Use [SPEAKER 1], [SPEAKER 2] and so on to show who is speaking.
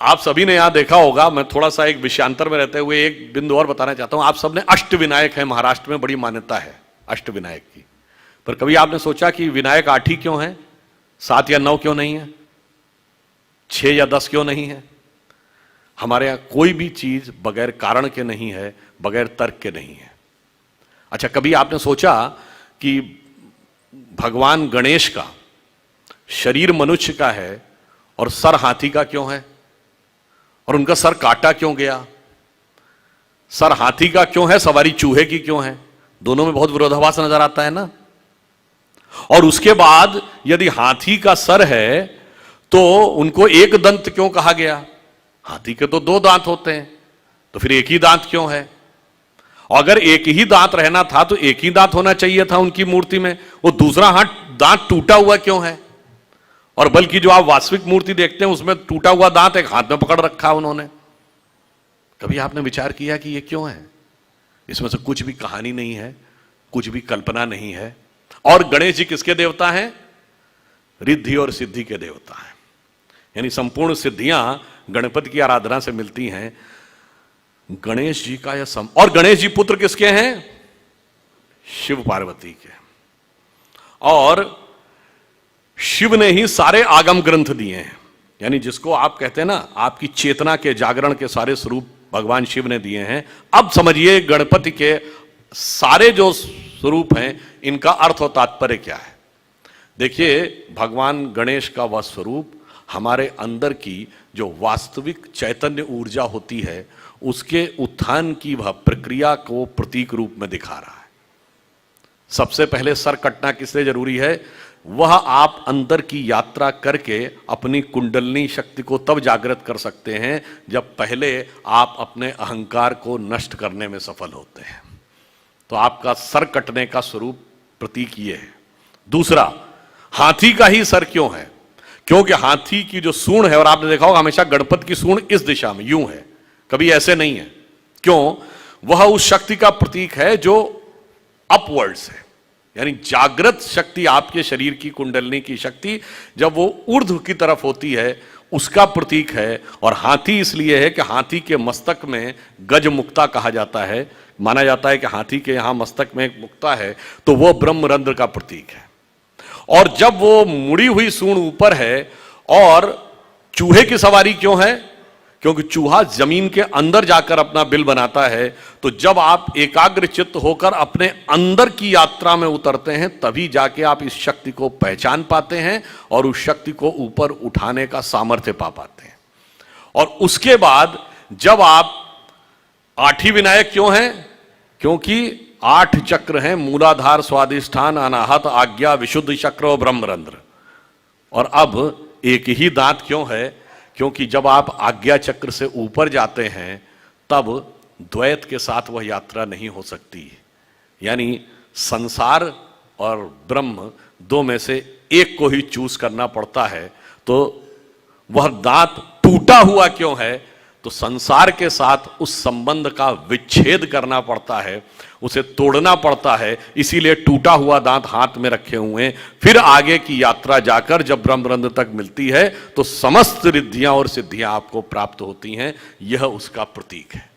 [SPEAKER 1] आप सभी ने यहां देखा होगा, मैं थोड़ा सा एक विषयांतर में रहते हुए एक बिंदु और बताना चाहता हूं। आप सबने अष्टविनायक है, महाराष्ट्र में बड़ी मान्यता है अष्टविनायक की, पर कभी आपने सोचा कि विनायक 8 ही क्यों है, 7 या 9 क्यों नहीं है, 6 या 10 क्यों नहीं है? हमारे यहां कोई भी चीज बगैर कारण के नहीं है, बगैर तर्क के नहीं है। अच्छा, कभी आपने सोचा कि भगवान गणेश का शरीर मनुष्य का है और सर हाथी का क्यों है, और उनका सर काटा क्यों गया? सर हाथी का क्यों है, सवारी चूहे की क्यों है? दोनों में बहुत विरोधाभास नजर आता है ना। और उसके बाद यदि हाथी का सर है तो उनको एक दंत क्यों कहा गया? हाथी के तो 2 दांत होते हैं, तो फिर एक ही दांत क्यों है? और अगर एक ही दांत रहना था तो एक ही दांत होना चाहिए था उनकी मूर्ति में, वो दूसरा दांत टूटा हुआ क्यों है? और बल्कि जो आप वास्तविक मूर्ति देखते हैं उसमें टूटा हुआ दांत एक हाथ में पकड़ रखा उन्होंने। कभी आपने विचार किया कि ये क्यों है? इसमें से कुछ भी कहानी नहीं है, कुछ भी कल्पना नहीं है। और गणेश जी किसके देवता हैं? रिद्धि और सिद्धि के देवता हैं, यानी संपूर्ण सिद्धियां गणपति की आराधना से मिलती हैं। गणेश जी का यह और गणेश जी पुत्र किसके हैं? शिव पार्वती के। और शिव ने ही सारे आगम ग्रंथ दिए हैं, यानी जिसको आप कहते हैं ना, आपकी चेतना के जागरण के सारे स्वरूप भगवान शिव ने दिए हैं। अब समझिए गणपति के सारे जो स्वरूप हैं इनका अर्थ और तात्पर्य क्या है। देखिए, भगवान गणेश का वह स्वरूप हमारे अंदर की जो वास्तविक चैतन्य ऊर्जा होती है उसके उत्थान की वह प्रक्रिया को प्रतीक रूप में दिखा रहा है। सबसे पहले सर कटना किस लिए जरूरी है? वह आप अंदर की यात्रा करके अपनी कुंडलनी शक्ति को तब जागृत कर सकते हैं जब पहले आप अपने अहंकार को नष्ट करने में सफल होते हैं। तो आपका सर कटने का स्वरूप प्रतीक ये है। दूसरा, हाथी का ही सर क्यों है? क्योंकि हाथी की जो सूंड है, और आपने देखा होगा हमेशा गणपति की सूंड इस दिशा में यूं है, कभी ऐसे नहीं है। क्यों? वह उस शक्ति का प्रतीक है जो अपवर्ड्स है, यानी जागृत शक्ति, आपके शरीर की कुंडलनी की शक्ति जब वो ऊर्ध्व की तरफ होती है उसका प्रतीक है। और हाथी इसलिए है कि हाथी के मस्तक में गज मुक्ता कहा जाता है, माना जाता है कि हाथी के यहां मस्तक में एक मुक्ता है, तो वो ब्रह्मरंध्र का प्रतीक है। और जब वो मुड़ी हुई सूंड ऊपर है, और चूहे की सवारी क्यों है? क्योंकि चूहा जमीन के अंदर जाकर अपना बिल बनाता है। तो जब आप एकाग्र चित्त होकर अपने अंदर की यात्रा में उतरते हैं तभी जाके आप इस शक्ति को पहचान पाते हैं और उस शक्ति को ऊपर उठाने का सामर्थ्य पा पाते हैं। और उसके बाद जब आप 8 विनायक क्यों हैं? क्योंकि 8 चक्र हैं, मूलाधार, स्वादिष्ठान, अनाहत, आज्ञा, विशुद्ध चक्र और ब्रह्मरंध्र। और अब एक ही दांत क्यों है? क्योंकि जब आप आज्ञा चक्र से ऊपर जाते हैं तब द्वैत के साथ वह यात्रा नहीं हो सकती, यानी संसार और ब्रह्म 2 में से एक को ही चूज करना पड़ता है। तो वह दांत टूटा हुआ क्यों है? तो संसार के साथ उस संबंध का विच्छेद करना पड़ता है, उसे तोड़ना पड़ता है, इसीलिए टूटा हुआ दांत हाथ में रखे हुए हैं। फिर आगे की यात्रा जाकर जब ब्रह्मरंध्र तक मिलती है तो समस्त रिद्धियां और सिद्धियां आपको प्राप्त होती हैं। यह उसका प्रतीक है।